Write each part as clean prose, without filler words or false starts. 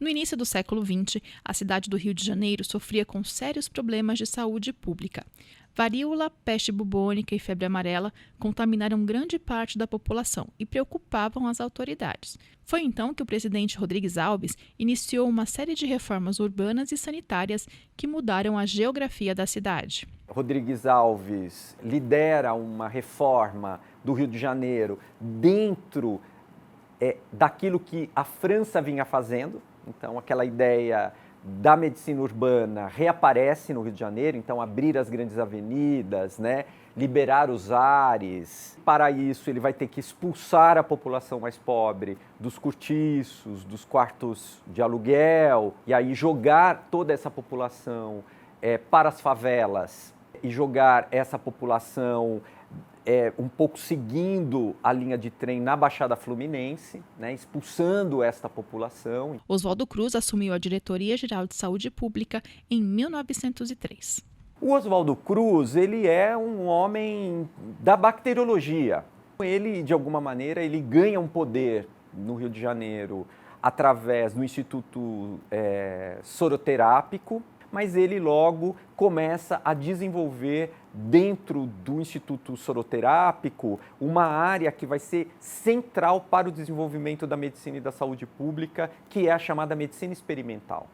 No início do século XX, a cidade do Rio de Janeiro sofria com sérios problemas de saúde pública. Varíola, peste bubônica e febre amarela contaminaram grande parte da população e preocupavam as autoridades. Foi então que o presidente Rodrigues Alves iniciou uma série de reformas urbanas e sanitárias que mudaram a geografia da cidade. Rodrigues Alves lidera uma reforma do Rio de Janeiro dentro daquilo que a França vinha fazendo. Então, aquela ideia da medicina urbana reaparece no Rio de Janeiro, então abrir as grandes avenidas, liberar os ares. Para isso, ele vai ter que expulsar a população mais pobre dos cortiços, dos quartos de aluguel, e aí jogar toda essa população para as favelas e jogar essa população um pouco seguindo a linha de trem na Baixada Fluminense, expulsando esta população. Oswaldo Cruz assumiu a Diretoria-Geral de Saúde Pública em 1903. O Oswaldo Cruz, ele é um homem da bacteriologia. Ele, de alguma maneira, ele ganha um poder no Rio de Janeiro através do Instituto Soroterápico, mas ele logo começa a desenvolver dentro do Instituto Soroterápico uma área que vai ser central para o desenvolvimento da medicina e da saúde pública, que é a chamada medicina experimental,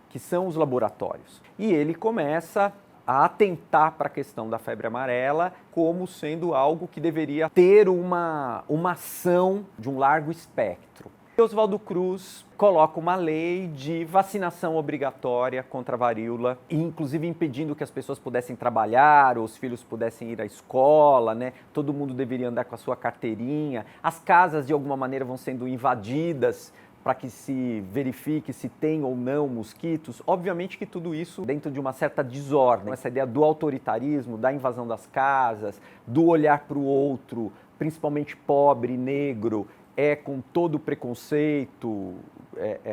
que são os laboratórios. E ele começa a atentar para a questão da febre amarela como sendo algo que deveria ter uma ação de um largo espectro. Oswaldo Cruz coloca uma lei de vacinação obrigatória contra a varíola, inclusive impedindo que as pessoas pudessem trabalhar, ou os filhos pudessem ir à escola, todo mundo deveria andar com a sua carteirinha. As casas, de alguma maneira, vão sendo invadidas para que se verifique se tem ou não mosquitos. Obviamente que tudo isso dentro de uma certa desordem. Essa ideia do autoritarismo, da invasão das casas, do olhar para o outro, principalmente pobre, negro, com todo o preconceito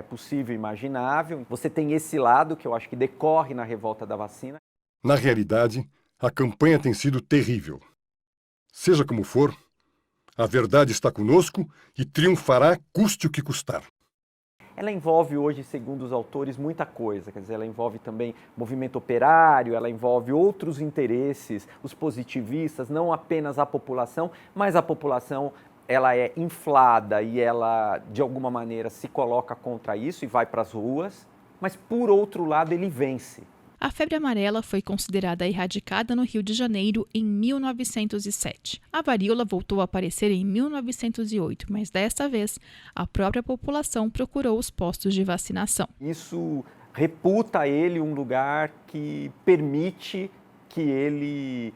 possível e imaginável. Você tem esse lado que eu acho que decorre na revolta da vacina. Na realidade, a campanha tem sido terrível. Seja como for, a verdade está conosco e triunfará custe o que custar. Ela envolve hoje, segundo os autores, muita coisa. Quer dizer, ela envolve também movimento operário, ela envolve outros interesses, os positivistas, não apenas a população, mas a população ela é inflada e ela, de alguma maneira, se coloca contra isso e vai para as ruas, mas, por outro lado, ele vence. A febre amarela foi considerada erradicada no Rio de Janeiro em 1907. A varíola voltou a aparecer em 1908, mas desta vez a própria população procurou os postos de vacinação. Isso reputa ele um lugar que permite que ele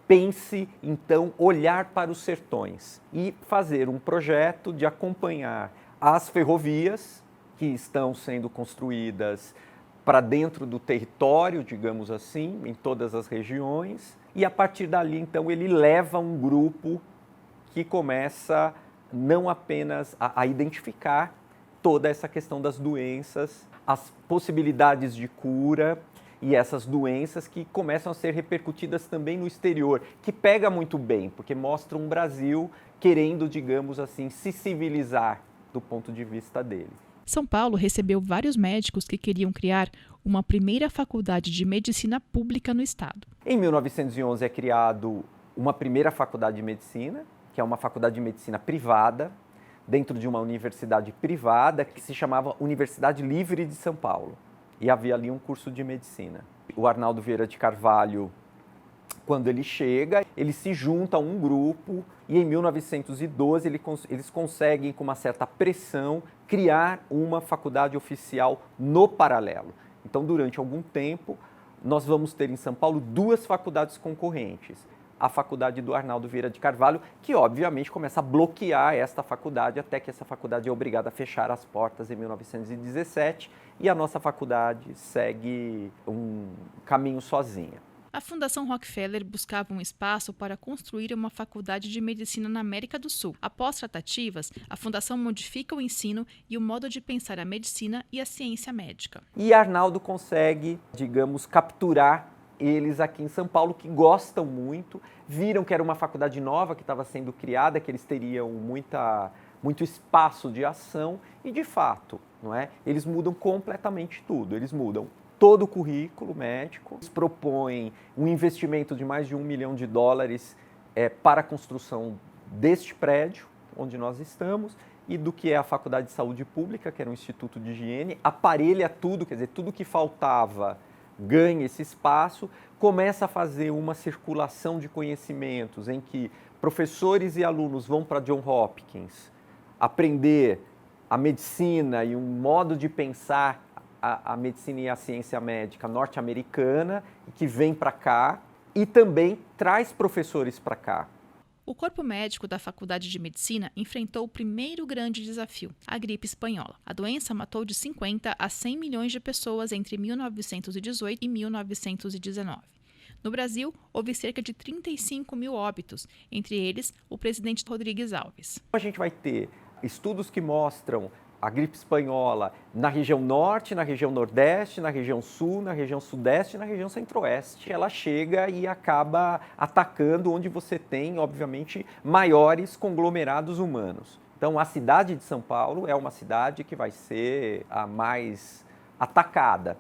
pense, então, olhar para os sertões e fazer um projeto de acompanhar as ferrovias que estão sendo construídas para dentro do território, digamos assim, em todas as regiões. E a partir dali, então, ele leva um grupo que começa não apenas a identificar toda essa questão das doenças, as possibilidades de cura e essas doenças que começam a ser repercutidas também no exterior, que pega muito bem, porque mostra um Brasil querendo, digamos assim, se civilizar do ponto de vista dele. São Paulo recebeu vários médicos que queriam criar uma primeira faculdade de medicina pública no estado. Em 1911 é criado uma primeira faculdade de medicina, que é uma faculdade de medicina privada, dentro de uma universidade privada que se chamava Universidade Livre de São Paulo. E havia ali um curso de medicina. O Arnaldo Vieira de Carvalho, quando ele chega, ele se junta a um grupo e em 1912 eles conseguem, com uma certa pressão, criar uma faculdade oficial no paralelo. Então, durante algum tempo, nós vamos ter em São Paulo duas faculdades concorrentes. A faculdade do Arnaldo Vieira de Carvalho, que obviamente começa a bloquear esta faculdade, até que essa faculdade é obrigada a fechar as portas em 1917, e a nossa faculdade segue um caminho sozinha. A Fundação Rockefeller buscava um espaço para construir uma faculdade de medicina na América do Sul. Após tratativas, a Fundação modifica o ensino e o modo de pensar a medicina e a ciência médica. E Arnaldo consegue, digamos, capturar eles aqui em São Paulo, que gostam muito, viram que era uma faculdade nova que estava sendo criada, que eles teriam muito espaço de ação e, de fato, não é? Eles mudam completamente tudo, eles mudam todo o currículo médico, eles propõem um investimento de mais de US$ 1 milhão para a construção deste prédio, onde nós estamos, e do que é a Faculdade de Saúde Pública, que era um instituto de higiene, aparelha tudo, quer dizer, tudo que faltava ganha esse espaço, começa a fazer uma circulação de conhecimentos em que professores e alunos vão para Johns Hopkins aprender a medicina e um modo de pensar a medicina e a ciência médica norte-americana, que vem para cá e também traz professores para cá. O corpo médico da Faculdade de Medicina enfrentou o primeiro grande desafio, a gripe espanhola. A doença matou de 50 a 100 milhões de pessoas entre 1918 e 1919. No Brasil, houve cerca de 35 mil óbitos, entre eles o presidente Rodrigues Alves. A gente vai ter estudos que mostram a gripe espanhola na região norte, na região nordeste, na região sul, na região sudeste e na região centro-oeste. Ela chega e acaba atacando onde você tem, obviamente, maiores conglomerados humanos. Então, a cidade de São Paulo é uma cidade que vai ser a mais atacada,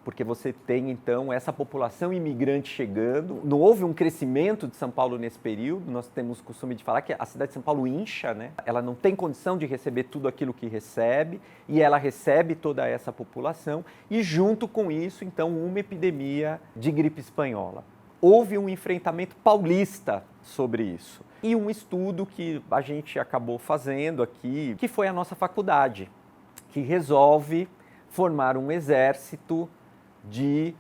porque você tem, então, essa população imigrante chegando. Não houve um crescimento de São Paulo nesse período, nós temos o costume de falar que a cidade de São Paulo incha, né? Ela não tem condição de receber tudo aquilo que recebe, e ela recebe toda essa população, e junto com isso, então, uma epidemia de gripe espanhola. Houve um enfrentamento paulista sobre isso, e um estudo que a gente acabou fazendo aqui, que foi a nossa faculdade, que resolve formar um exército de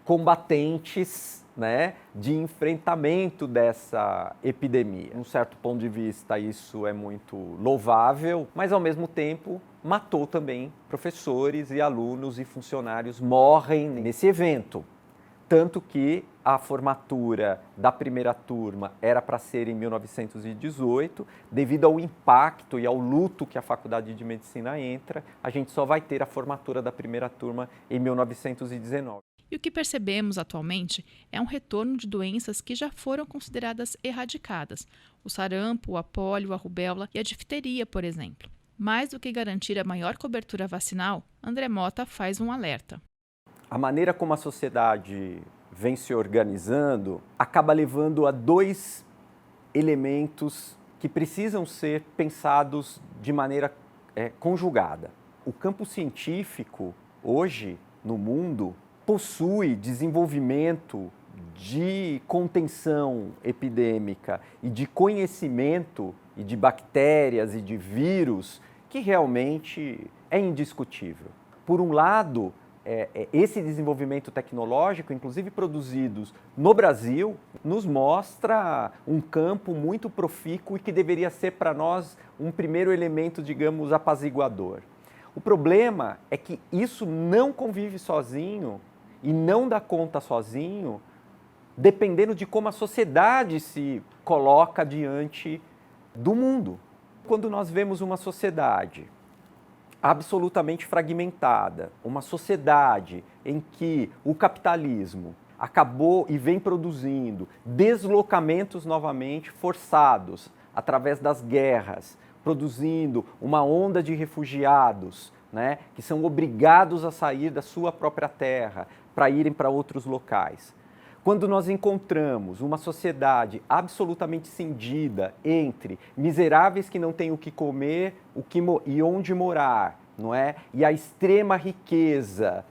combatentes, né, de enfrentamento dessa epidemia. Num certo ponto de vista, isso é muito louvável, mas ao mesmo tempo matou também professores e alunos e funcionários morrem nesse evento. Tanto que a formatura da primeira turma era para ser em 1918, devido ao impacto e ao luto que a Faculdade de Medicina entra, a gente só vai ter a formatura da primeira turma em 1919. E o que percebemos atualmente é um retorno de doenças que já foram consideradas erradicadas, o sarampo, a pólio, a rubéola e a difteria, por exemplo. Mais do que garantir a maior cobertura vacinal, André Mota faz um alerta. A maneira como a sociedade vem se organizando acaba levando a dois elementos que precisam ser pensados de maneira conjugada. O campo científico, hoje, no mundo, possui desenvolvimento de contenção epidêmica e de conhecimento e de bactérias e de vírus que realmente é indiscutível. Por um lado, esse desenvolvimento tecnológico, inclusive produzidos no Brasil, nos mostra um campo muito profícuo e que deveria ser para nós um primeiro elemento, digamos, apaziguador. O problema é que isso não convive sozinho e não dá conta sozinho, dependendo de como a sociedade se coloca diante do mundo. Quando nós vemos uma sociedade absolutamente fragmentada, uma sociedade em que o capitalismo acabou e vem produzindo deslocamentos novamente forçados através das guerras, produzindo uma onda de refugiados, né, que são obrigados a sair da sua própria terra para irem para outros locais. Quando nós encontramos uma sociedade absolutamente cindida entre miseráveis que não têm o que comer e onde morar, não é? E a extrema riqueza,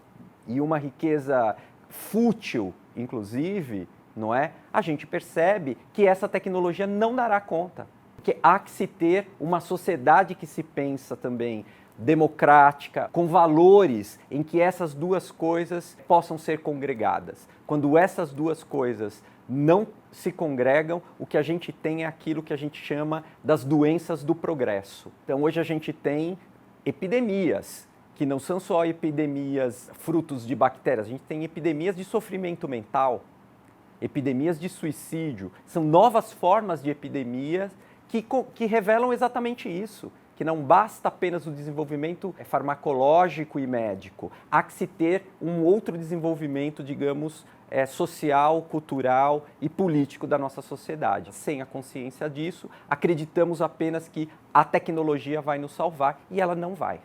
e uma riqueza fútil, inclusive, não é? A gente percebe que essa tecnologia não dará conta. Porque há que se ter uma sociedade que se pensa também democrática, com valores em que essas duas coisas possam ser congregadas. Quando essas duas coisas não se congregam, o que a gente tem é aquilo que a gente chama das doenças do progresso. Então, hoje a gente tem epidemias, que não são só epidemias frutos de bactérias, a gente tem epidemias de sofrimento mental, epidemias de suicídio, são novas formas de epidemias que revelam exatamente isso, que não basta apenas o desenvolvimento farmacológico e médico, há que se ter um outro desenvolvimento, digamos, social, cultural e político da nossa sociedade. Sem a consciência disso, acreditamos apenas que a tecnologia vai nos salvar e ela não vai.